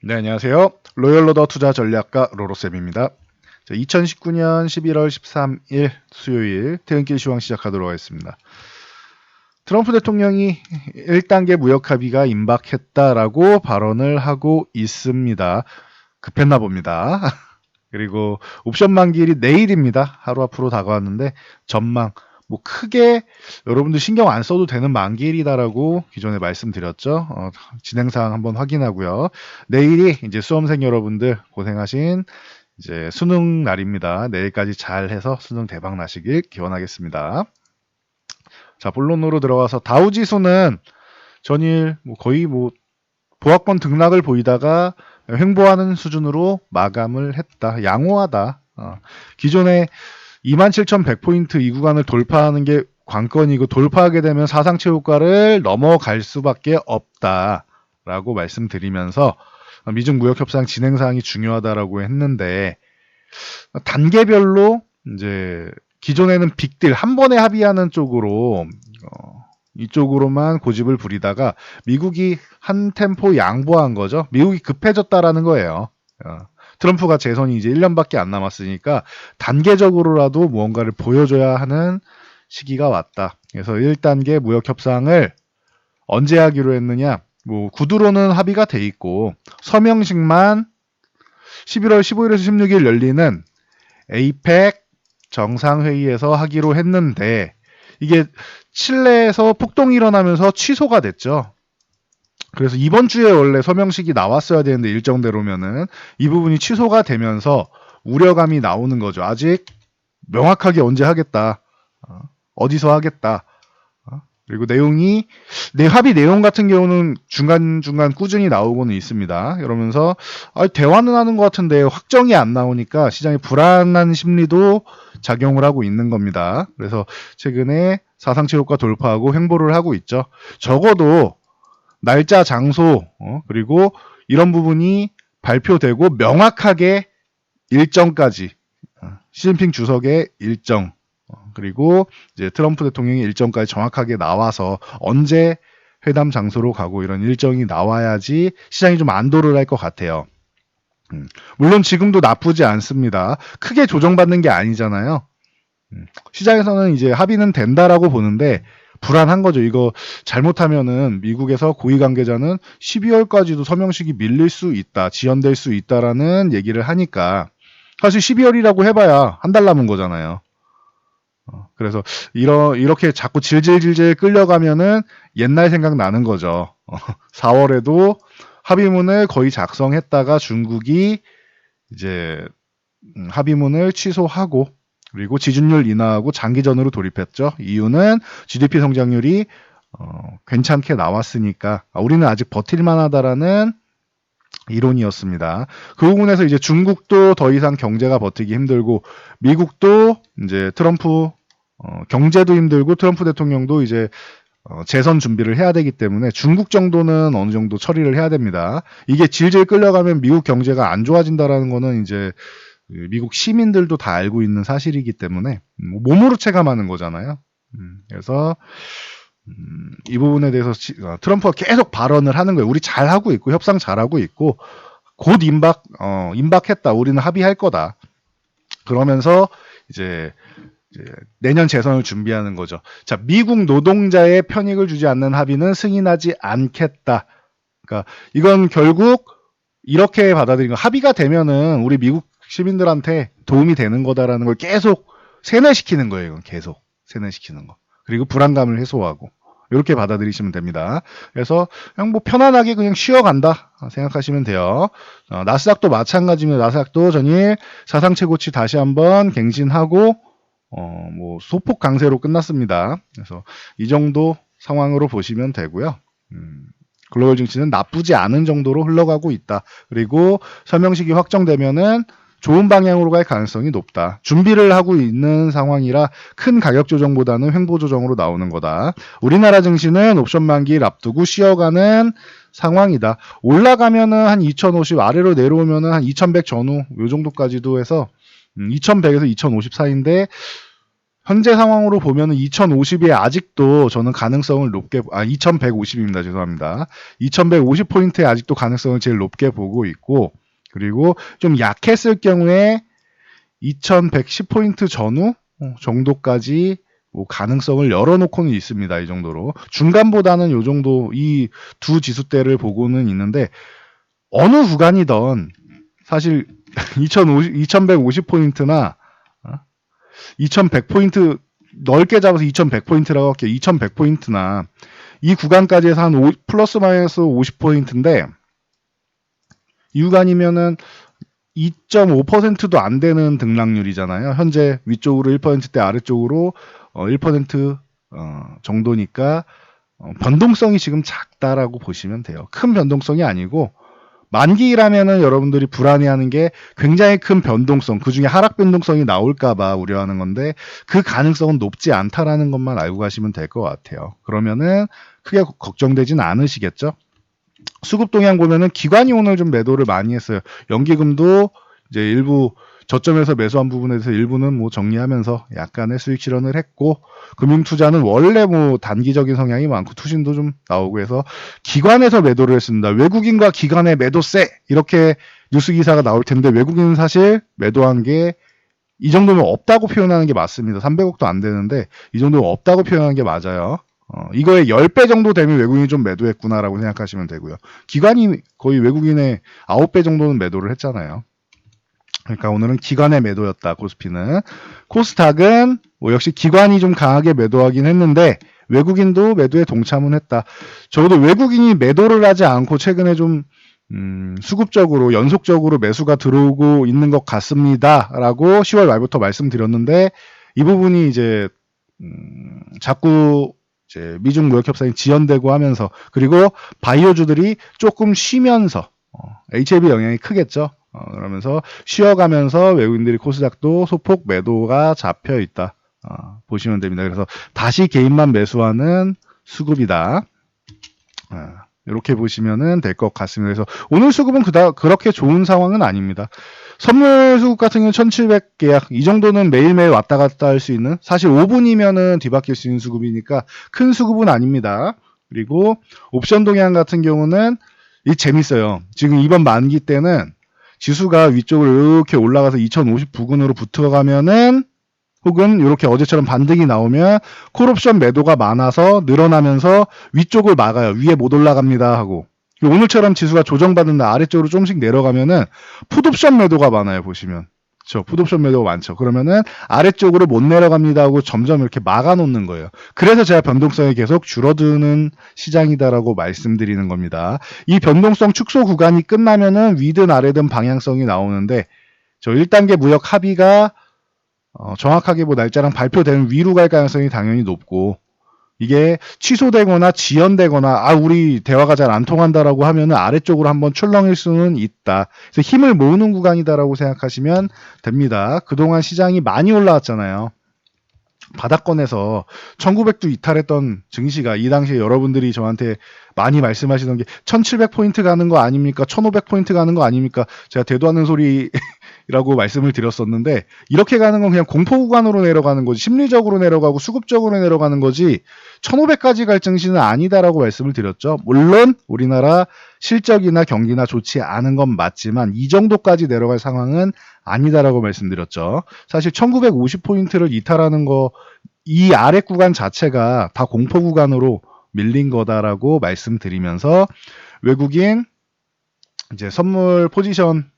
네, 안녕하세요. 로열로더 투자 전략가 로로쌤입니다. 2019년 11월 13일 수요일 퇴근길 시황 시작하도록 하겠습니다. 트럼프 대통령이 1단계 무역 합의가 임박했다라고 발언을 하고 있습니다. 급했나 봅니다. 그리고 옵션 만기일이 내일입니다. 하루 앞으로 다가왔는데 전망 뭐 크게 여러분들 신경 안 써도 되는 만기일이다라고 기존에 말씀드렸죠. 진행사항 한번 확인하고요. 내일이 이제 수험생 여러분들 고생하신 이제 수능 날입니다. 내일까지 잘 해서 수능 대박 나시길 기원하겠습니다. 자, 본론으로 들어가서 다우지수는 전일 거의 보합권 등락을 보이다가 횡보하는 수준으로 마감을 했다. 양호하다. 기존에 27,100포인트 이 구간을 돌파하는 게 관건이고 돌파하게 되면 사상 최고가를 넘어갈 수밖에 없다라고 말씀드리면서 미중 무역 협상 진행 사항이 중요하다라고 했는데 단계별로 이제 기존에는 빅딜 한 번에 합의하는 쪽으로 이쪽으로만 고집을 부리다가 미국이 한 템포 양보한 거죠. 미국이 급해졌다라는 거예요. 트럼프가 재선이 이제 1년밖에 안 남았으니까 단계적으로라도 무언가를 보여줘야 하는 시기가 왔다. 그래서 1단계 무역 협상을 언제 하기로 했느냐? 구두로는 합의가 돼 있고 서명식만 11월 15일에서 16일 열리는 에이펙 정상회의에서 하기로 했는데 이게 칠레에서 폭동이 일어나면서 취소가 됐죠. 그래서 이번 주에 원래 서명식이 나왔어야 되는데 일정대로면은 이 부분이 취소가 되면서 우려감이 나오는 거죠. 아직 명확하게 언제 하겠다. 어디서 하겠다. 그리고 내용이 합의 내용 같은 경우는 중간중간 꾸준히 나오고는 있습니다. 이러면서 대화는 하는 것 같은데 확정이 안 나오니까 시장에 불안한 심리도 작용을 하고 있는 겁니다. 그래서 최근에 사상 최고가 돌파하고 횡보를 하고 있죠. 적어도 날짜, 장소, 그리고 이런 부분이 발표되고 명확하게 일정까지 시진핑 주석의 일정 그리고 이제 트럼프 대통령의 일정까지 정확하게 나와서 언제 회담 장소로 가고 이런 일정이 나와야지 시장이 좀 안도를 할 것 같아요. 물론 지금도 나쁘지 않습니다. 크게 조정받는 게 아니잖아요. 시장에서는 이제 합의는 된다라고 보는데 불안한 거죠. 이거 잘못하면은 미국에서 고위 관계자는 12월까지도 서명식이 밀릴 수 있다, 지연될 수 있다라는 얘기를 하니까 사실 12월이라고 해봐야 한 달 남은 거잖아요. 그래서 이렇게 자꾸 질질질질 끌려가면은 옛날 생각 나는 거죠. 4월에도 합의문을 거의 작성했다가 중국이 이제 합의문을 취소하고 그리고 지준율 인하하고 장기전으로 돌입했죠. 이유는 GDP 성장률이 괜찮게 나왔으니까 우리는 아직 버틸만하다라는 이론이었습니다. 그 부분에서 이제 중국도 더 이상 경제가 버티기 힘들고 미국도 이제 트럼프 경제도 힘들고 트럼프 대통령도 이제 재선 준비를 해야 되기 때문에 중국 정도는 어느 정도 처리를 해야 됩니다. 이게 질질 끌려가면 미국 경제가 안 좋아진다라는 거는 이제 미국 시민들도 다 알고 있는 사실이기 때문에 몸으로 체감하는 거잖아요. 그래서 이 부분에 대해서 트럼프가 계속 발언을 하는 거예요. 우리 잘하고 있고 협상 잘하고 있고 곧 임박했다. 우리는 합의할 거다. 그러면서 이제 내년 재선을 준비하는 거죠. 자, 미국 노동자의 편익을 주지 않는 합의는 승인하지 않겠다. 그러니까 이건 결국 이렇게 받아들이는 거. 합의가 되면은 우리 미국 시민들한테 도움이 되는 거다라는 걸 계속 세뇌시키는 거예요. 이건 계속 세뇌시키는 거. 그리고 불안감을 해소하고 이렇게 받아들이시면 됩니다. 그래서 그냥 편안하게 그냥 쉬어간다 생각하시면 돼요. 나스닥도 마찬가지입니다. 나스닥도 전일 사상 최고치 다시 한번 갱신하고 소폭 강세로 끝났습니다. 그래서 이 정도 상황으로 보시면 되고요. 글로벌 증시는 나쁘지 않은 정도로 흘러가고 있다. 그리고 서명식이 확정되면은 좋은 방향으로 갈 가능성이 높다. 준비를 하고 있는 상황이라 큰 가격 조정보다는 횡보 조정으로 나오는 거다. 우리나라 증시는 옵션 만기를 앞두고 쉬어가는 상황이다. 올라가면은 한 2050, 아래로 내려오면은 한 2100 전후 요 정도까지도 해서 2100에서 2050 사이인데 현재 상황으로 보면은 2050에 아직도 저는 가능성을 높게, 2150입니다. 죄송합니다. 2150포인트에 아직도 가능성을 제일 높게 보고 있고, 그리고 좀 약했을 경우에 2110포인트 전후 정도까지 뭐 가능성을 열어놓고는 있습니다. 이 정도로. 중간보다는 요 정도, 이 두 지수대를 보고는 있는데, 어느 구간이든 사실 2150포인트나 2100포인트 넓게 잡아서 2100포인트라고 할게요. 2100포인트나 이 구간까지 해서 한 플러스 마이너스 50포인트인데 이 구간이면은 2.5%도 안 되는 등락률이잖아요. 현재 위쪽으로 1%대 아래쪽으로 1% 정도니까 변동성이 지금 작다라고 보시면 돼요. 큰 변동성이 아니고 만기라면은 여러분들이 불안해하는 게 굉장히 큰 변동성, 그 중에 하락 변동성이 나올까봐 우려하는 건데 그 가능성은 높지 않다라는 것만 알고 가시면 될 것 같아요. 그러면은 크게 걱정되진 않으시겠죠? 수급 동향 보면은 기관이 오늘 좀 매도를 많이 했어요. 연기금도 이제 일부 저점에서 매수한 부분에 대해서 일부는 뭐 정리하면서 약간의 수익 실현을 했고, 금융투자는 원래 뭐 단기적인 성향이 많고 투신도 좀 나오고 해서 기관에서 매도를 했습니다. 외국인과 기관의 매도세 이렇게 뉴스 기사가 나올 텐데 외국인은 사실 매도한 게 이 정도면 없다고 표현하는 게 맞습니다. 300억도 안 되는데 이 정도면 없다고 표현하는 게 맞아요. 이거의 10배 정도 되면 외국인이 좀 매도했구나라고 생각하시면 되고요. 기관이 거의 외국인의 9배 정도는 매도를 했잖아요. 그러니까 오늘은 기관의 매도였다. 코스피는. 코스닥은 뭐 역시 기관이 좀 강하게 매도하긴 했는데 외국인도 매도에 동참은 했다. 적어도 외국인이 매도를 하지 않고 최근에 좀 수급적으로 연속적으로 매수가 들어오고 있는 것 같습니다. 라고 10월 말부터 말씀드렸는데 이 부분이 이제 자꾸 이제 미중 무역 협상이 지연되고 하면서, 그리고 바이오주들이 조금 쉬면서 HLB 영향이 크겠죠. 그러면서 쉬어가면서 외국인들이 코스닥도 소폭 매도가 잡혀 있다. 보시면 됩니다. 그래서 다시 개인만 매수하는 수급이다. 이렇게 보시면 될 것 같습니다. 그래서 오늘 수급은 그렇게 좋은 상황은 아닙니다. 선물 수급 같은 경우는 1700 계약, 이 정도는 매일매일 왔다 갔다 할 수 있는, 사실 5분이면은 뒤바뀔 수 있는 수급이니까 큰 수급은 아닙니다. 그리고 옵션 동향 같은 경우는 이 재밌어요. 지금 이번 만기 때는 지수가 위쪽으로 이렇게 올라가서 2050 부근으로 붙어가면은, 혹은 이렇게 어제처럼 반등이 나오면 콜옵션 매도가 많아서 늘어나면서 위쪽을 막아요. 위에 못 올라갑니다 하고. 오늘처럼 지수가 조정받은 날 아래쪽으로 조금씩 내려가면은 풋옵션 매도가 많아요. 보시면. 그렇죠. 풋옵션 매도가 많죠. 그러면은 아래쪽으로 못 내려갑니다 하고 점점 이렇게 막아놓는 거예요. 그래서 제가 변동성이 계속 줄어드는 시장이다라고 말씀드리는 겁니다. 이 변동성 축소 구간이 끝나면은 위든 아래든 방향성이 나오는데, 저 1단계 무역 합의가 정확하게 뭐 날짜랑 발표되는 위로 갈 가능성이 당연히 높고, 이게 취소되거나 지연되거나 우리 대화가 잘 안 통한다라고 하면은 아래쪽으로 한번 출렁일 수는 있다. 그래서 힘을 모으는 구간이다라고 생각하시면 됩니다. 그동안 시장이 많이 올라왔잖아요. 바닥권에서 1900도 이탈했던 증시가, 이 당시에 여러분들이 저한테 많이 말씀하시던 게 1700포인트 가는 거 아닙니까? 1500포인트 가는 거 아닙니까? 제가 대도 않는 소리 라고 말씀을 드렸었는데, 이렇게 가는 건 그냥 공포 구간으로 내려가는 거지, 심리적으로 내려가고 수급적으로 내려가는 거지 1500까지 갈 증시는 아니다라고 말씀을 드렸죠. 물론 우리나라 실적이나 경기나 좋지 않은 건 맞지만 이 정도까지 내려갈 상황은 아니다라고 말씀드렸죠. 사실 1950포인트를 이탈하는 거, 이 아래 구간 자체가 다 공포 구간으로 밀린 거다라고 말씀드리면서, 외국인 이제 선물 포지션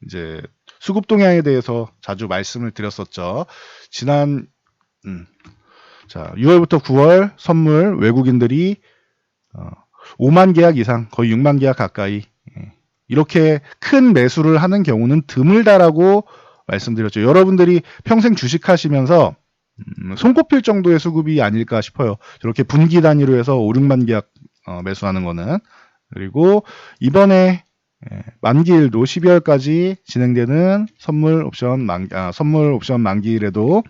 이제 수급 동향에 대해서 자주 말씀을 드렸었죠. 지난 6월부터 9월 선물 외국인들이 5만 계약 이상, 거의 6만 계약 가까이 이렇게 큰 매수를 하는 경우는 드물다라고 말씀드렸죠. 여러분들이 평생 주식하시면서 손꼽힐 정도의 수급이 아닐까 싶어요. 저렇게 분기 단위로 해서 5, 6만 계약 매수하는 거는. 그리고 이번에 만기일도 12월까지 진행되는 선물 옵션 만기일에도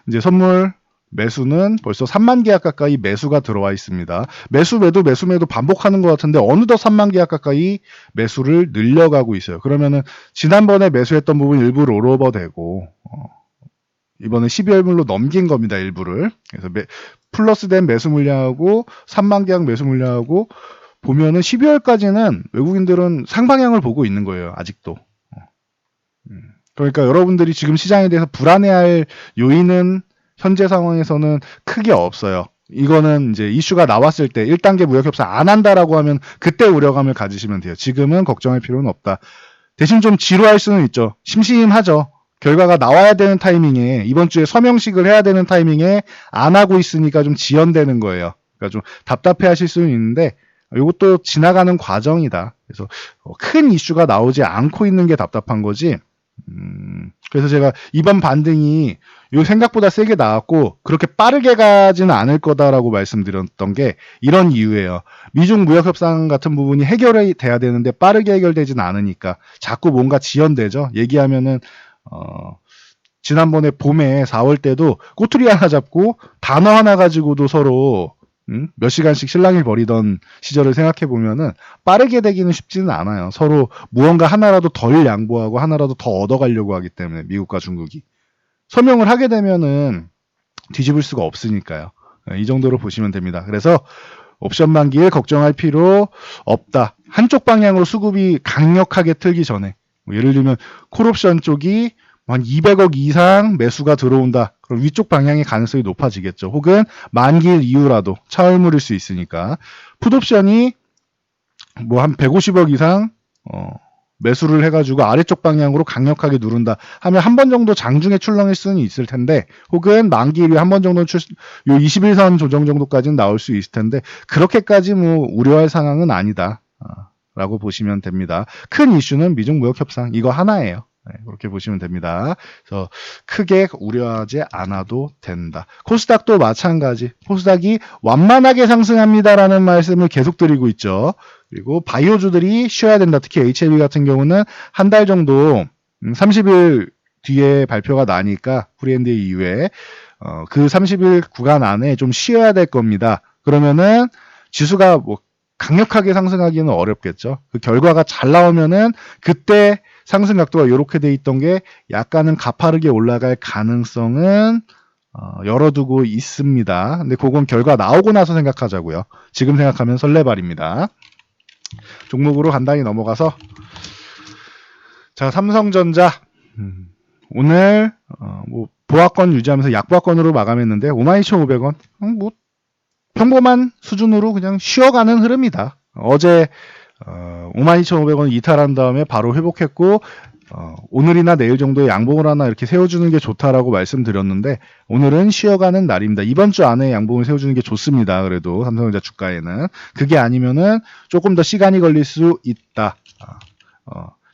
이제 선물 매수는 벌써 3만 계약 가까이 매수가 들어와 있습니다. 매수 매도 반복하는 것 같은데 어느덧 3만 계약 가까이 매수를 늘려가고 있어요. 그러면은 지난번에 매수했던 부분 일부 롤오버 되고 이번에 12월물로 넘긴 겁니다. 일부를. 그래서 플러스된 매수 물량하고 3만 계약 매수 물량하고 보면은 12월까지는 외국인들은 상방향을 보고 있는 거예요. 아직도. 그러니까 여러분들이 지금 시장에 대해서 불안해할 요인은 현재 상황에서는 크게 없어요. 이거는 이제 이슈가 나왔을 때 1단계 무역협상 안 한다라고 하면 그때 우려감을 가지시면 돼요. 지금은 걱정할 필요는 없다. 대신 좀 지루할 수는 있죠. 심심하죠. 결과가 나와야 되는 타이밍에 이번 주에 서명식을 해야 되는 타이밍에 안 하고 있으니까 좀 지연되는 거예요. 그러니까 좀 답답해 하실 수는 있는데 이것도 지나가는 과정이다. 그래서 큰 이슈가 나오지 않고 있는 게 답답한 거지. 그래서 제가 이번 반등이 요 생각보다 세게 나왔고 그렇게 빠르게 가지는 않을 거다라고 말씀드렸던 게 이런 이유예요. 미중 무역 협상 같은 부분이 해결이 돼야 되는데 빠르게 해결되지는 않으니까 자꾸 뭔가 지연되죠. 얘기하면은 지난번에 봄에 4월 때도 꼬투리 하나 잡고 단어 하나 가지고도 서로 몇 시간씩 실랑이 벌이던 시절을 생각해 보면은 빠르게 되기는 쉽지는 않아요. 서로 무언가 하나라도 덜 양보하고 하나라도 더 얻어가려고 하기 때문에 미국과 중국이 서명을 하게 되면은 뒤집을 수가 없으니까요. 이 정도로 보시면 됩니다. 그래서 옵션 만기에 걱정할 필요 없다. 한쪽 방향으로 수급이 강력하게 틀기 전에 뭐 예를 들면 콜옵션 쪽이 한 200억 이상 매수가 들어온다. 그럼 위쪽 방향의 가능성이 높아지겠죠. 혹은 만기일 이후라도 차월물일 수 있으니까. 풋옵션이 뭐 한 150억 이상 매수를 해가지고 아래쪽 방향으로 강력하게 누른다 하면 한 번 정도 장중에 출렁일 수는 있을 텐데 혹은 만기일이 한 번 정도 요 21선 조정 정도까지는 나올 수 있을 텐데 그렇게까지 뭐 우려할 상황은 아니다 라고 보시면 됩니다. 큰 이슈는 미중 무역 협상 이거 하나예요. 네, 그렇게 보시면 됩니다. 그래서 크게 우려하지 않아도 된다. 코스닥도 마찬가지. 코스닥이 완만하게 상승합니다라는 말씀을 계속 드리고 있죠. 그리고 바이오주들이 쉬어야 된다. 특히 HLB 같은 경우는 한 달 정도 30일 뒤에 발표가 나니까 프리엔드 이후에 그 30일 구간 안에 좀 쉬어야 될 겁니다. 그러면은 지수가 뭐 강력하게 상승하기는 어렵겠죠. 그 결과가 잘 나오면은 그때 상승 각도가 이렇게 돼 있던 게 약간은 가파르게 올라갈 가능성은 열어두고 있습니다. 근데 그건 결과 나오고 나서 생각하자고요. 지금 생각하면 설레발입니다. 종목으로 간단히 넘어가서 자 삼성전자 오늘 뭐 보합권 유지하면서 약보합권으로 마감했는데 52,500원 뭐 평범한 수준으로 그냥 쉬어가는 흐름이다. 어제 52,500원 이탈한 다음에 바로 회복했고 오늘이나 내일 정도에 양봉을 하나 이렇게 세워주는 게 좋다라고 말씀드렸는데 오늘은 쉬어가는 날입니다. 이번 주 안에 양봉을 세워주는 게 좋습니다. 그래도 삼성전자 주가에는 그게 아니면은 조금 더 시간이 걸릴 수 있다.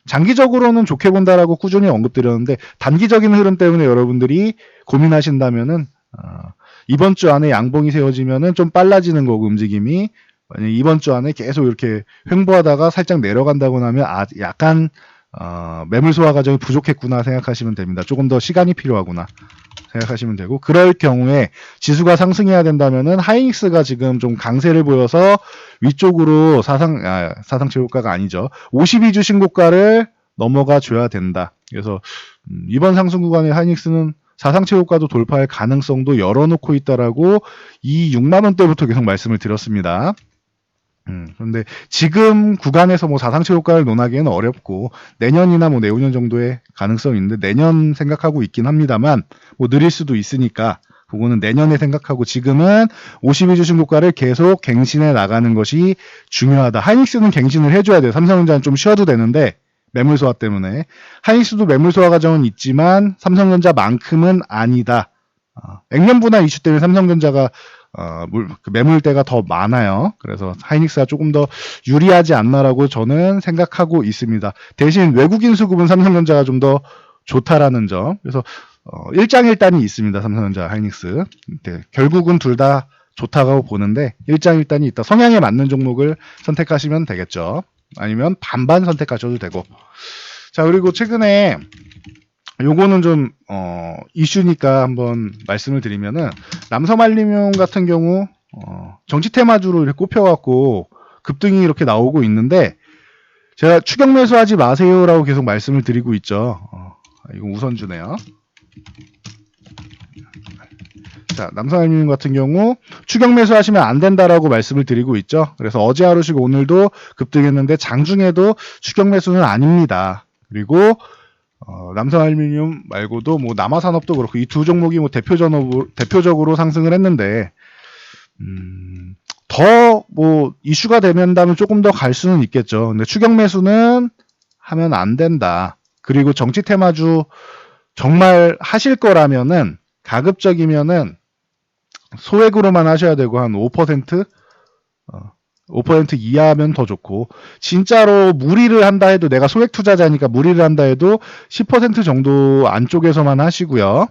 장기적으로는 좋게 본다라고 꾸준히 언급드렸는데 단기적인 흐름 때문에 여러분들이 고민하신다면은 이번 주 안에 양봉이 세워지면은 좀 빨라지는 거고 움직임이 이번 주 안에 계속 이렇게 횡보하다가 살짝 내려간다고 하면 약간 매물 소화 과정이 부족했구나 생각하시면 됩니다. 조금 더 시간이 필요하구나 생각하시면 되고 그럴 경우에 지수가 상승해야 된다면은 하이닉스가 지금 좀 강세를 보여서 위쪽으로 사상 최고가가 아니죠. 52주 신고가를 넘어가 줘야 된다. 그래서 이번 상승 구간에 하이닉스는 사상 최고가도 돌파할 가능성도 열어놓고 있다라고 이 6만 원대부터 계속 말씀을 드렸습니다. 그런데 지금 구간에서 뭐 사상 최고가를 논하기에는 어렵고 내년이나 뭐 내후년 정도의 가능성이 있는데 내년 생각하고 있긴 합니다만 뭐 느릴 수도 있으니까 그거는 내년에 생각하고 지금은 52주 신고가를 계속 갱신해 나가는 것이 중요하다. 하이닉스는 갱신을 해줘야 돼요. 삼성전자는 좀 쉬어도 되는데 매물 소화 때문에 하이닉스도 매물 소화 과정은 있지만 삼성전자만큼은 아니다. 액면분할 이슈 때문에 삼성전자가 매물대가 더 많아요. 그래서 하이닉스가 조금 더 유리하지 않나라고 저는 생각하고 있습니다. 대신 외국인 수급은 삼성전자가 좀 더 좋다라는 점. 그래서 일장일단이 있습니다. 삼성전자, 하이닉스. 네, 결국은 둘 다 좋다고 보는데 일장일단이 있다. 성향에 맞는 종목을 선택하시면 되겠죠. 아니면 반반 선택하셔도 되고. 자, 그리고 최근에 요거는 좀 이슈니까 한번 말씀을 드리면은 남섬알루미늄 같은 경우 정치 테마주로 이렇게 꼽혀갖고 급등이 이렇게 나오고 있는데 제가 추격 매수하지 마세요라고 계속 말씀을 드리고 있죠. 이거 우선주네요. 자, 남성알루미늄 같은 경우 추격 매수하시면 안 된다라고 말씀을 드리고 있죠. 그래서 어제 하루 쉬고 오늘도 급등했는데 장중에도 추격 매수는 아닙니다. 그리고 남성알루미늄 말고도 뭐 남아산업도 그렇고 이 두 종목이 뭐 대표적으로 상승을 했는데 더 뭐 이슈가 되면다면 조금 더 갈 수는 있겠죠. 근데 추격 매수는 하면 안 된다. 그리고 정치 테마주 정말 하실 거라면은 가급적이면은 소액으로만 하셔야 되고 한 5%? 5% 이하면 더 좋고 진짜로 무리를 한다 해도 내가 소액 투자자니까 무리를 한다 해도 10% 정도 안쪽에서만 하시고요.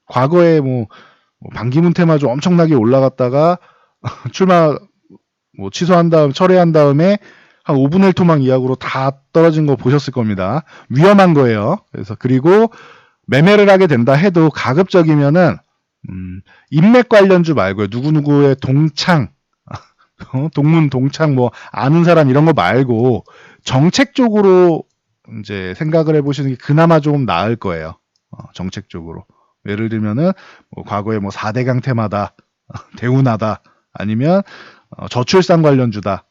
과거에 뭐 반기문 테마주 엄청나게 올라갔다가 출마 뭐 취소한 다음 철회한 다음에 한 5분의 1 토막 이하로 다 떨어진 거 보셨을 겁니다. 위험한 거예요. 그래서 그리고 매매를 하게 된다 해도 가급적이면은 인맥 관련주 말고요. 누구누구의 동창, 동문, 동창, 뭐, 아는 사람 이런 거 말고 정책적으로 이제 생각을 해보시는 게 그나마 조금 나을 거예요. 정책적으로. 예를 들면은, 뭐 과거에 뭐 4대강 테마다, 대운하다, 아니면 저출산 관련주다,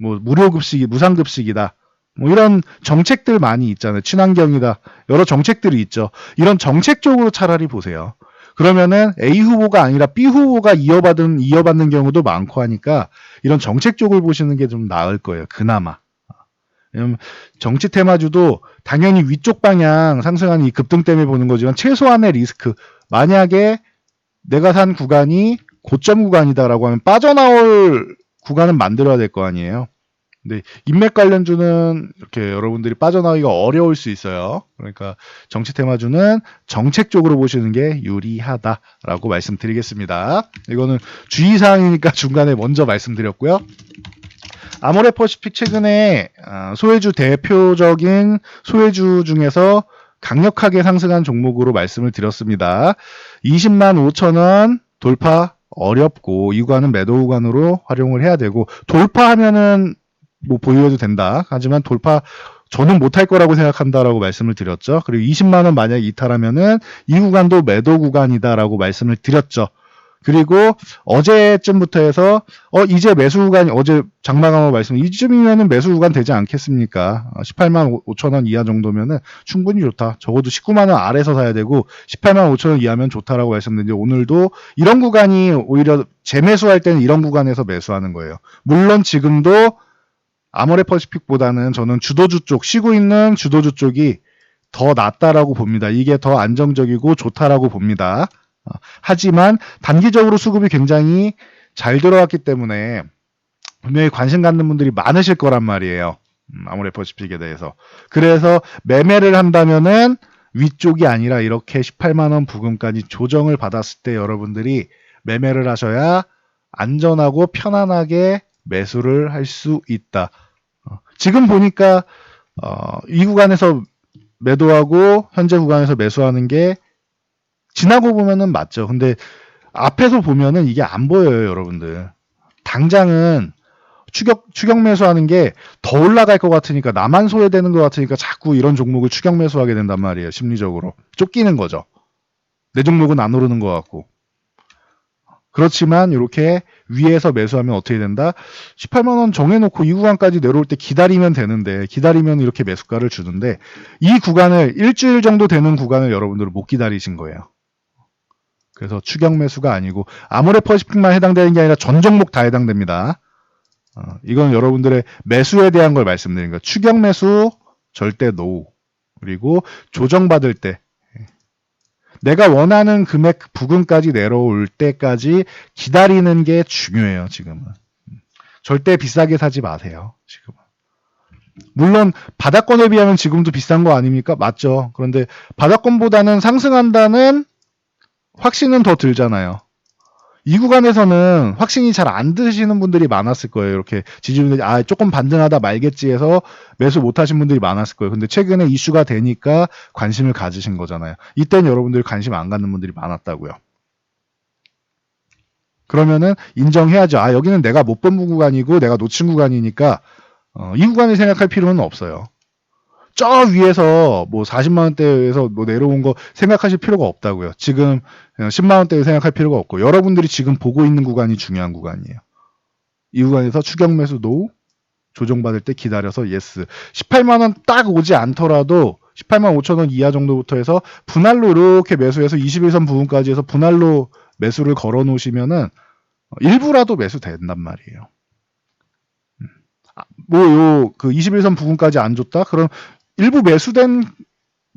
뭐 무료급식이, 무상급식이다. 뭐 이런 정책들 많이 있잖아요. 친환경이다. 여러 정책들이 있죠. 이런 정책적으로 차라리 보세요. 그러면은 A 후보가 아니라 B 후보가 이어받는 경우도 많고 하니까 이런 정책 쪽을 보시는 게 좀 나을 거예요. 그나마. 왜냐면 정치 테마주도 당연히 위쪽 방향 상승하는 이 급등 때문에 보는 거지만 최소한의 리스크. 만약에 내가 산 구간이 고점 구간이다라고 하면 빠져나올 구간은 만들어야 될 거 아니에요. 근데 인맥 관련주는 이렇게 여러분들이 빠져나오기가 어려울 수 있어요. 그러니까 정치 테마주는 정책적으로 보시는 게 유리하다라고 말씀드리겠습니다. 이거는 주의사항이니까 중간에 먼저 말씀드렸고요. 아모레퍼시픽 최근에 소외주 대표적인 소외주 중에서 강력하게 상승한 종목으로 말씀을 드렸습니다. 20만 5천 원 돌파 어렵고 이 구간은 매도 구간으로 활용을 해야 되고 돌파하면은 뭐 보유해도 된다. 하지만 돌파 저는 못할 거라고 생각한다라고 말씀을 드렸죠. 그리고 20만 원 만약에 이탈하면은 이 구간도 매도 구간이다라고 말씀을 드렸죠. 그리고 어제쯤부터 해서 이제 매수 구간이 어제 장마감호 말씀 이쯤이면은 매수 구간 되지 않겠습니까? 18만 5천 원 이하 정도면은 충분히 좋다. 적어도 19만 원 아래서 사야 되고 18만 5천 원 이하면 좋다라고 말씀드렸는데 오늘도 이런 구간이 오히려 재매수할 때는 이런 구간에서 매수하는 거예요. 물론 지금도 아모레퍼시픽보다는 저는 주도주 쪽, 쉬고 있는 주도주 쪽이 더 낫다라고 봅니다. 이게 더 안정적이고 좋다라고 봅니다. 하지만 단기적으로 수급이 굉장히 잘 들어왔기 때문에 분명히 관심 갖는 분들이 많으실 거란 말이에요. 아모레퍼시픽에 대해서. 그래서 매매를 한다면은 위쪽이 아니라 이렇게 18만 원 부근까지 조정을 받았을 때 여러분들이 매매를 하셔야 안전하고 편안하게 매수를 할 수 있다. 지금 보니까 이 구간에서 매도하고 현재 구간에서 매수하는 게 지나고 보면은 맞죠. 근데 앞에서 보면은 이게 안 보여요, 여러분들. 당장은 추격 매수하는 게 더 올라갈 것 같으니까 나만 소외되는 것 같으니까 자꾸 이런 종목을 추격 매수하게 된단 말이에요. 심리적으로 쫓기는 거죠. 내 종목은 안 오르는 것 같고. 그렇지만 이렇게 위에서 매수하면 어떻게 된다? 18만 원 정해놓고 이 구간까지 내려올 때 기다리면 되는데 기다리면 이렇게 매수가를 주는데 이 구간을 일주일 정도 되는 구간을 여러분들은 못 기다리신 거예요. 그래서 추격 매수가 아니고 아모레퍼시픽만 해당되는 게 아니라 전 종목 다 해당됩니다. 이건 여러분들의 매수에 대한 걸 말씀드린 거예요. 추격 매수 절대 노. 그리고 조정받을 때 내가 원하는 금액 부근까지 내려올 때까지 기다리는 게 중요해요. 지금은. 절대 비싸게 사지 마세요. 지금은. 물론 바닥권에 비하면 지금도 비싼 거 아닙니까? 맞죠. 그런데 바닥권보다는 상승한다는 확신은 더 들잖아요. 이 구간에서는 확신이 잘 안 드시는 분들이 많았을 거예요. 이렇게 지지분들이 조금 반등하다 말겠지 해서 매수 못 하신 분들이 많았을 거예요. 근데 최근에 이슈가 되니까 관심을 가지신 거잖아요. 이때는 여러분들이 관심 안 갖는 분들이 많았다고요. 그러면은 인정해야죠. 여기는 내가 못 본 구간이고 내가 놓친 구간이니까 이 구간을 생각할 필요는 없어요. 저 위에서 뭐 40만 원대에서 뭐 내려온 거 생각하실 필요가 없다고요. 지금 10만 원대에 생각할 필요가 없고 여러분들이 지금 보고 있는 구간이 중요한 구간이에요. 이 구간에서 추격 매수 노 조정받을 때 기다려서 예스. 18만 원 딱 오지 않더라도 18만 5천 원 이하 정도부터 해서 분할로 이렇게 매수해서 21선 부분까지 해서 분할로 매수를 걸어 놓으시면은 일부라도 매수 된단 말이에요. 뭐 요 그 21선 부분까지 안 줬다? 그럼 일부 매수된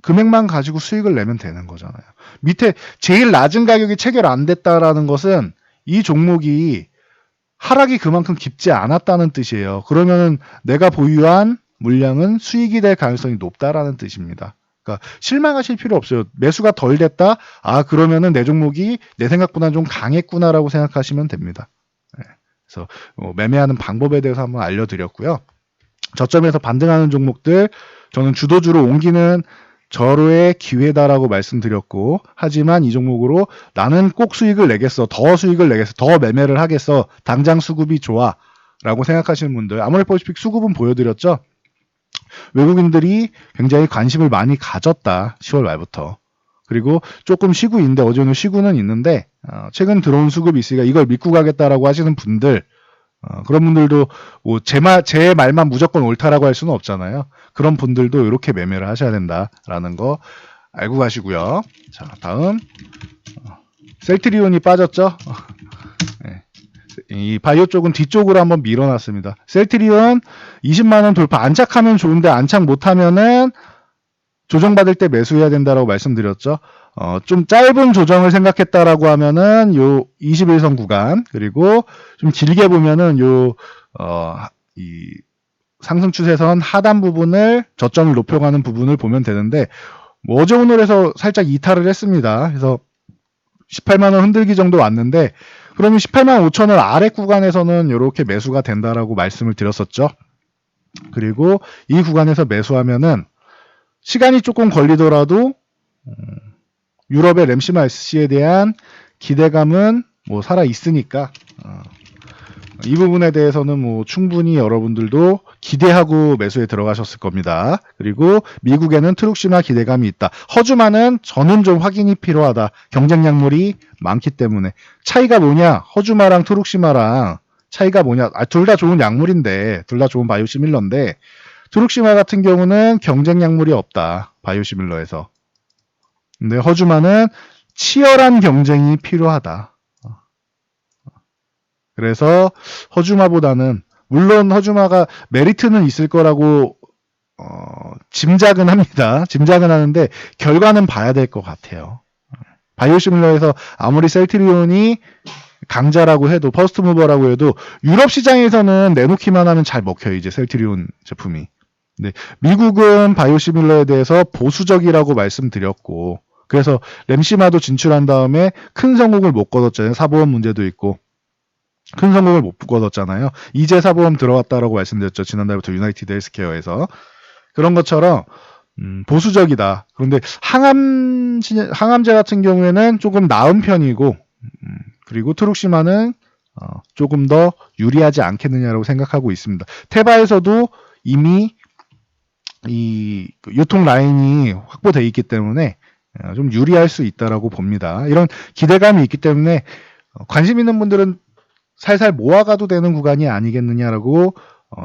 금액만 가지고 수익을 내면 되는 거잖아요. 밑에 제일 낮은 가격이 체결 안 됐다라는 것은 이 종목이 하락이 그만큼 깊지 않았다는 뜻이에요. 그러면은 내가 보유한 물량은 수익이 될 가능성이 높다라는 뜻입니다. 그러니까 실망하실 필요 없어요. 매수가 덜 됐다? 아, 그러면은 내 종목이 내 생각보다 좀 강했구나라고 생각하시면 됩니다. 네. 그래서 매매하는 방법에 대해서 한번 알려드렸고요. 저점에서 반등하는 종목들 저는 주도주로 옮기는 절호의 기회다라고 말씀드렸고, 하지만 이 종목으로 나는 꼭 수익을 내겠어, 더 수익을 내겠어, 더 매매를 하겠어, 당장 수급이 좋아 라고 생각하시는 분들, 아모레퍼시픽 수급은 보여드렸죠. 외국인들이 굉장히 관심을 많이 가졌다, 10월 말부터. 그리고 조금 쉬고 있는데, 어제 오늘 쉬고는 있는데 최근 들어온 수급이 있으니까 이걸 믿고 가겠다라고 하시는 분들, 그런 분들도 뭐 제 말만 무조건 옳다라고 할 수는 없잖아요. 그런 분들도 이렇게 매매를 하셔야 된다라는 거 알고 가시고요. 자, 다음 셀트리온이 빠졌죠. 네. 이 바이오 쪽은 뒤쪽으로 한번 밀어놨습니다. 셀트리온 20만 원 돌파, 안착하면 좋은데 안착 못하면은 조정받을 때 매수해야 된다라고 말씀드렸죠. 좀 짧은 조정을 생각했다라고 하면은 요 21선 구간, 그리고 좀 길게 보면은 이 상승 추세선 하단 부분을 저점을 높여가는 부분을 보면 되는데, 뭐 어제 오늘에서 살짝 이탈을 했습니다. 그래서 18만 원 흔들기 정도 왔는데, 그러면 18만 5천 원 아래 구간에서는 이렇게 매수가 된다라고 말씀을 드렸었죠. 그리고 이 구간에서 매수하면은 시간이 조금 걸리더라도 유럽의 램시마 SC에 대한 기대감은 뭐 살아 있으니까 이 부분에 대해서는 뭐 충분히 여러분들도 기대하고 매수에 들어가셨을 겁니다. 그리고 미국에는 트룩시마 기대감이 있다. 허주마는 저는 좀 확인이 필요하다. 경쟁 약물이 많기 때문에. 차이가 뭐냐? 허주마랑 트룩시마랑 차이가 뭐냐? 둘 다 좋은 약물인데, 둘 다 좋은 바이오시밀러인데, 트룩시마 같은 경우는 경쟁 약물이 없다. 바이오시밀러에서. 근데 허주마는 치열한 경쟁이 필요하다. 그래서 허주마보다는, 물론 허주마가 메리트는 있을 거라고 짐작은 합니다. 짐작은 하는데 결과는 봐야 될 것 같아요. 바이오시밀러에서 아무리 셀트리온이 강자라고 해도, 퍼스트 무버라고 해도 유럽 시장에서는 내놓기만 하면 잘 먹혀요, 이제 셀트리온 제품이. 네, 미국은 바이오시밀러에 대해서 보수적이라고 말씀드렸고, 그래서 램시마도 진출한 다음에 큰 성공을 못 거뒀잖아요. 사보험 문제도 있고 큰 성공을 못 거뒀잖아요. 이제 사보험 들어왔다라고 말씀드렸죠. 지난달부터 유나이티드 헬스케어에서. 그런 것처럼 보수적이다. 그런데 항암제 같은 경우에는 조금 나은 편이고, 그리고 트룩시마는 조금 더 유리하지 않겠느냐라고 생각하고 있습니다. 테바에서도 이미 이 유통 라인이 확보되어 있기 때문에 좀 유리할 수 있다라고 봅니다. 이런 기대감이 있기 때문에 관심 있는 분들은 살살 모아가도 되는 구간이 아니겠느냐라고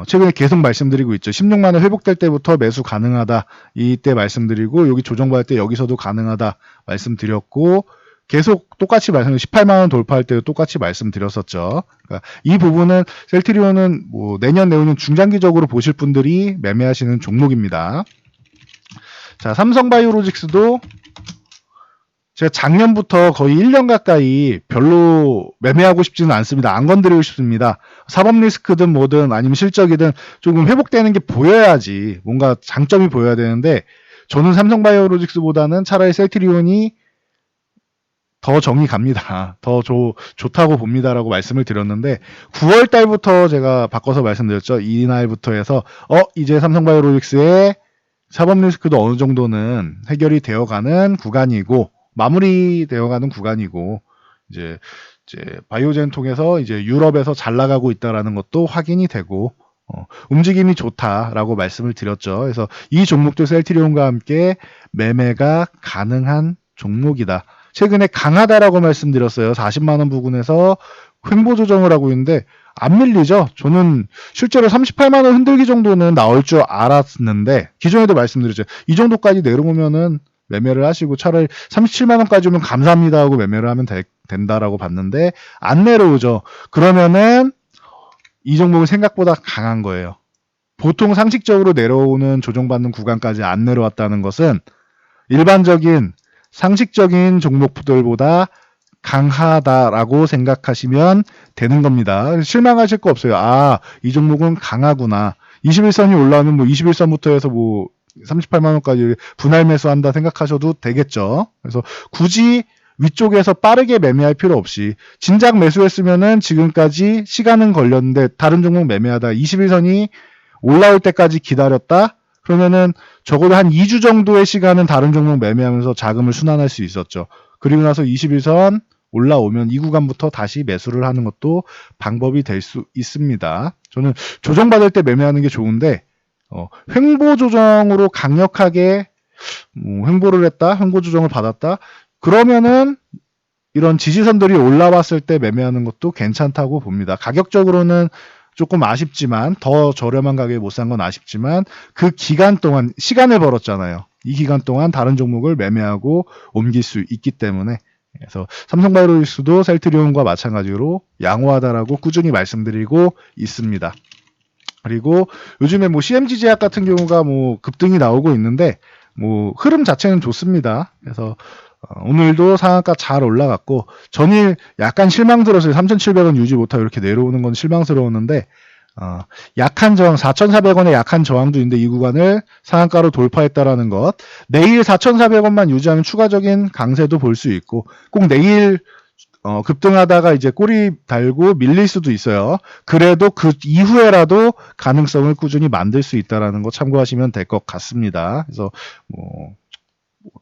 최근에 계속 말씀드리고 있죠. 16만 원 회복될 때부터 매수 가능하다. 이때 말씀드리고, 여기 조정받을 때 여기서도 가능하다 말씀드렸고, 계속 똑같이 18만 원 돌파할 때도 똑같이 말씀드렸었죠. 그러니까 이 부분은 셀트리온은 뭐 내년 내후년 중장기적으로 보실 분들이 매매하시는 종목입니다. 자, 삼성바이오로직스도 제가 작년부터 거의 1년 가까이 별로 매매하고 싶지는 않습니다. 안 건드리고 싶습니다. 사법 리스크든 뭐든 아니면 실적이든 조금 회복되는 게 보여야지, 뭔가 장점이 보여야 되는데, 저는 삼성바이오로직스보다는 차라리 셀트리온이 더 정이 갑니다. 더 좋다고 봅니다라고 말씀을 드렸는데, 9월 달부터 제가 바꿔서 말씀드렸죠. 이날부터 해서 이제 삼성바이오로직스의 사법 리스크도 어느 정도는 해결이 되어가는 구간이고, 마무리되어가는 구간이고, 이제 바이오젠 통해서 이제 유럽에서 잘 나가고 있다라는 것도 확인이 되고, 움직임이 좋다라고 말씀을 드렸죠. 그래서 이 종목도 셀트리온과 함께 매매가 가능한 종목이다. 최근에 강하다라고 말씀드렸어요. 40만 원 부근에서 횡보 조정을 하고 있는데 안 밀리죠. 저는 실제로 38만 원 흔들기 정도는 나올 줄 알았는데 기존에도 말씀드렸죠. 이 정도까지 내려오면은 매매를 하시고 차라리 37만 원까지 오면 감사합니다 하고 매매를 하면 된다라고 봤는데 안 내려오죠. 그러면은 이 종목은 생각보다 강한 거예요. 보통 상식적으로 내려오는 조정받는 구간까지 안 내려왔다는 것은 일반적인 상식적인 종목들보다 강하다라고 생각하시면 되는 겁니다. 실망하실 거 없어요. 아, 이 종목은 강하구나. 21선이 올라오면 뭐 21선부터 해서 뭐 38만 원까지 분할 매수한다 생각하셔도 되겠죠. 그래서 굳이 위쪽에서 빠르게 매매할 필요 없이 진작 매수했으면은 지금까지 시간은 걸렸는데 다른 종목 매매하다 21선이 올라올 때까지 기다렸다? 그러면은 적어도 한 2주 정도의 시간은 다른 종목 매매하면서 자금을 순환할 수 있었죠. 그리고 나서 21선 올라오면 이 구간부터 다시 매수를 하는 것도 방법이 될 수 있습니다. 저는 조정받을 때 매매하는 게 좋은데 횡보 조정으로 강력하게 횡보를 했다, 횡보 조정을 받았다. 그러면은 이런 지지선들이 올라왔을 때 매매하는 것도 괜찮다고 봅니다. 가격적으로는 조금 아쉽지만 더 저렴한 가격에 못 산 건 아쉽지만 그 기간 동안 시간을 벌었잖아요. 이 기간 동안 다른 종목을 매매하고 옮길 수 있기 때문에 그래서 삼성바이오로직스도 셀트리온과 마찬가지로 양호하다라고 꾸준히 말씀드리고 있습니다. 그리고 요즘에 뭐 CMG제약 같은 경우가 뭐 급등이 나오고 있는데 뭐 흐름 자체는 좋습니다. 그래서 오늘도 상한가 잘 올라갔고 전일 약간 실망스러웠어요. 3,700원 유지 못하고 이렇게 내려오는 건 실망스러웠는데 약한 저항 4,400원의 약한 저항도 있는데 이 구간을 상한가로 돌파했다라는 것. 내일 4,400원만 유지하면 추가적인 강세도 볼 수 있고 꼭 내일 급등하다가 이제 꼬리 달고 밀릴 수도 있어요. 그래도 그 이후에라도 가능성을 꾸준히 만들 수 있다라는 거 참고하시면 될 것 같습니다. 그래서 뭐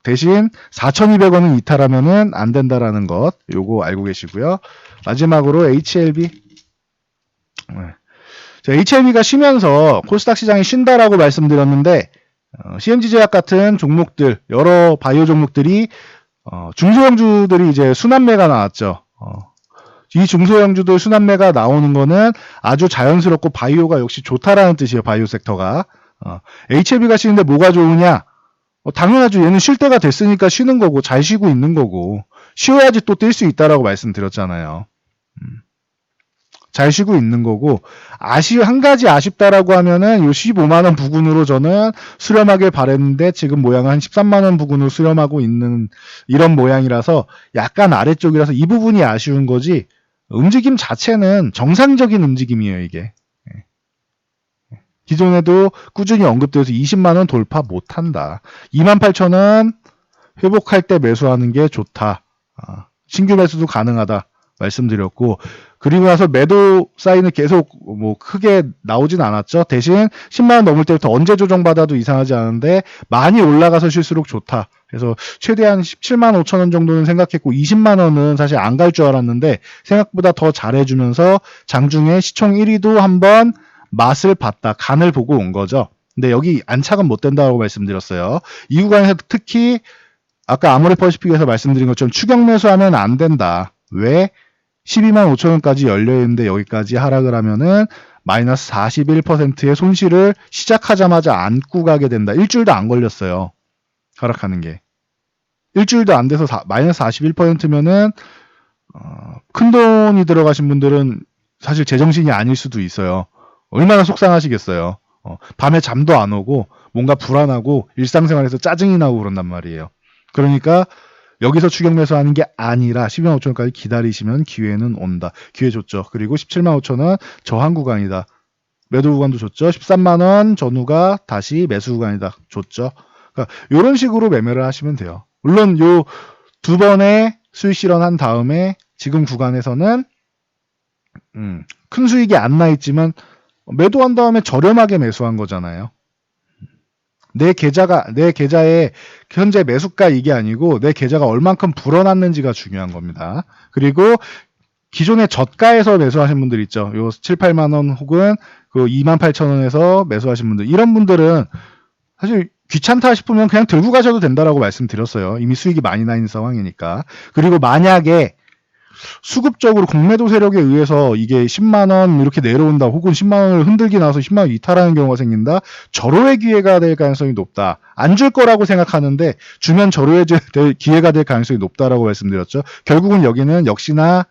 대신 4,200원은 이탈하면은 안 된다라는 것 요거 알고 계시고요. 마지막으로 HLB. HLB가 쉬면서 코스닥 시장이 쉰다라고 말씀드렸는데 CMG제약 같은 종목들 여러 바이오 종목들이 중소형주들이 이제 순환매가 나왔죠. 이 중소형주들 순환매가 나오는 거는 아주 자연스럽고 바이오가 역시 좋다라는 뜻이에요. 바이오 섹터가. HLB가 쉬는데 뭐가 좋으냐? 당연하죠. 얘는 쉴 때가 됐으니까 쉬는 거고 잘 쉬고 있는 거고 쉬어야지 또 뛸 수 있다라고 말씀드렸잖아요. 잘 쉬고 있는 거고 한 가지 아쉽다라고 하면은 요 15만 원 부근으로 저는 수렴하길 바랬는데 지금 모양은 한 13만 원 부근으로 수렴하고 있는 이런 모양이라서 약간 아래쪽이라서 이 부분이 아쉬운 거지 움직임 자체는 정상적인 움직임이에요, 이게. 기존에도 꾸준히 언급되어서 20만 원 돌파 못한다. 28,000원 회복할 때 매수하는 게 좋다. 신규 매수도 가능하다. 말씀드렸고 그리고 나서 매도 사인은 계속 뭐 크게 나오진 않았죠. 대신 10만 원 넘을 때부터 언제 조정받아도 이상하지 않은데 많이 올라가서 쉴수록 좋다. 그래서 최대한 17만 5천 원 정도는 생각했고 20만 원은 사실 안 갈 줄 알았는데 생각보다 더 잘해주면서 장중에 시총 1위도 한번 맛을 봤다. 간을 보고 온 거죠. 근데 여기 안착은 못 된다고 말씀드렸어요. 이 구간에서 특히 아까 아모레퍼시픽에서 말씀드린 것처럼 추격 매수하면 안 된다. 왜? 12만 5천 원까지 열려있는데 여기까지 하락을 하면은 마이너스 41%의 손실을 시작하자마자 안고 가게 된다. 일주일도 안 걸렸어요. 하락하는 게. 일주일도 안 돼서 마이너스 41%면은 큰 돈이 들어가신 분들은 사실 제정신이 아닐 수도 있어요. 얼마나 속상하시겠어요. 밤에 잠도 안 오고 뭔가 불안하고 일상생활에서 짜증이 나고 그런단 말이에요. 그러니까 여기서 추격 매수하는 게 아니라 12만 5천 원까지 기다리시면 기회는 온다. 기회 좋죠. 그리고 17만 5천 원 저항 구간이다. 매도 구간도 좋죠. 13만 원 전후가 다시 매수 구간이다. 좋죠. 그러니까 이런 식으로 매매를 하시면 돼요. 물론 요 두 번의 수익 실현한 다음에 지금 구간에서는 큰 수익이 안 나 있지만 매도한 다음에 저렴하게 매수한 거잖아요. 내 계좌의 현재 매수가 이게 아니고 내 계좌가 얼만큼 불어났는지가 중요한 겁니다. 그리고 기존에 저가에서 매수하신 분들 있죠. 요 7, 8만 원 혹은 그 28,000원에서 매수하신 분들, 이런 분들은 사실 귀찮다 싶으면 그냥 들고 가셔도 된다라고 말씀드렸어요. 이미 수익이 많이 나 있는 상황이니까. 그리고 만약에 수급적으로 공매도 세력에 의해서 이게 10만 원 이렇게 내려온다, 혹은 10만 원을 흔들기 나서 10만 원 이탈하는 경우가 생긴다, 절호의 기회가 될 가능성이 높다. 안 줄 거라고 생각하는데 주면 절호의 기회가 될 가능성이 높다라고 말씀드렸죠. 결국은 여기는 역시나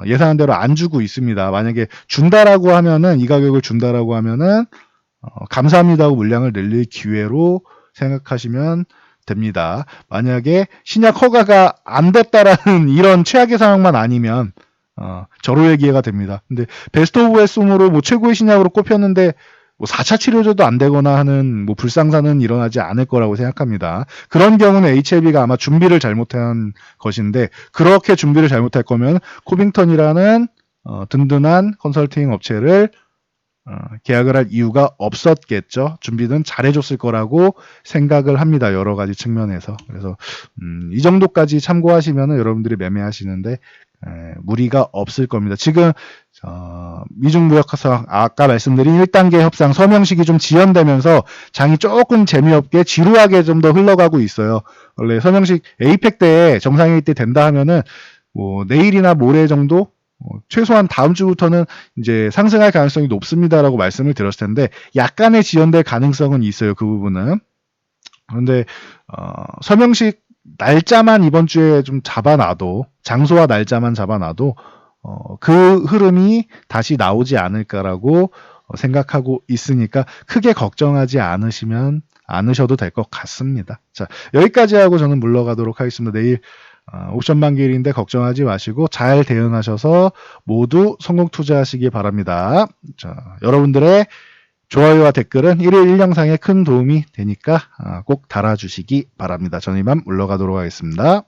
예상한 대로 안 주고 있습니다. 만약에 준다라고 하면은, 이 가격을 준다라고 하면은 감사합니다 하고 물량을 늘릴 기회로 생각하시면 됩니다. 만약에 신약 허가가 안 됐다라는 이런 최악의 상황만 아니면 절호의 기회가 됩니다. 근데 베스트 오브 웨스홈으로 뭐 최고의 신약으로 꼽혔는데 뭐 4차 치료제도 안 되거나 하는 뭐 불상사는 일어나지 않을 거라고 생각합니다. 그런 경우는 HLB가 아마 준비를 잘못한 것인데, 그렇게 준비를 잘못할 거면 코빙턴이라는 든든한 컨설팅 업체를 계약을 할 이유가 없었겠죠. 준비는 잘해줬을 거라고 생각을 합니다. 여러 가지 측면에서. 그래서 이 정도까지 참고하시면 여러분들이 매매하시는데 무리가 없을 겁니다. 지금 미중무역협상, 아까 말씀드린 1단계 협상 서명식이 좀 지연되면서 장이 조금 재미없게 지루하게 좀 더 흘러가고 있어요. 원래 서명식 에이펙 때, 정상회의 때 된다 하면은 뭐 내일이나 모레 정도, 최소한 다음 주부터는 이제 상승할 가능성이 높습니다라고 말씀을 드렸을 텐데, 약간의 지연될 가능성은 있어요. 그 부분은. 그런데 서명식 날짜만 이번 주에 좀 잡아놔도, 장소와 날짜만 잡아놔도 그 흐름이 다시 나오지 않을까라고 생각하고 있으니까 크게 걱정하지 않으셔도 될 것 같습니다. 자, 여기까지 하고 저는 물러가도록 하겠습니다. 내일 옵션 만기일인데 걱정하지 마시고 잘 대응하셔서 모두 성공 투자하시기 바랍니다. 자, 여러분들의 좋아요와 댓글은 일일 1영상에 큰 도움이 되니까 꼭 달아주시기 바랍니다. 저는 이만 물러가도록 하겠습니다.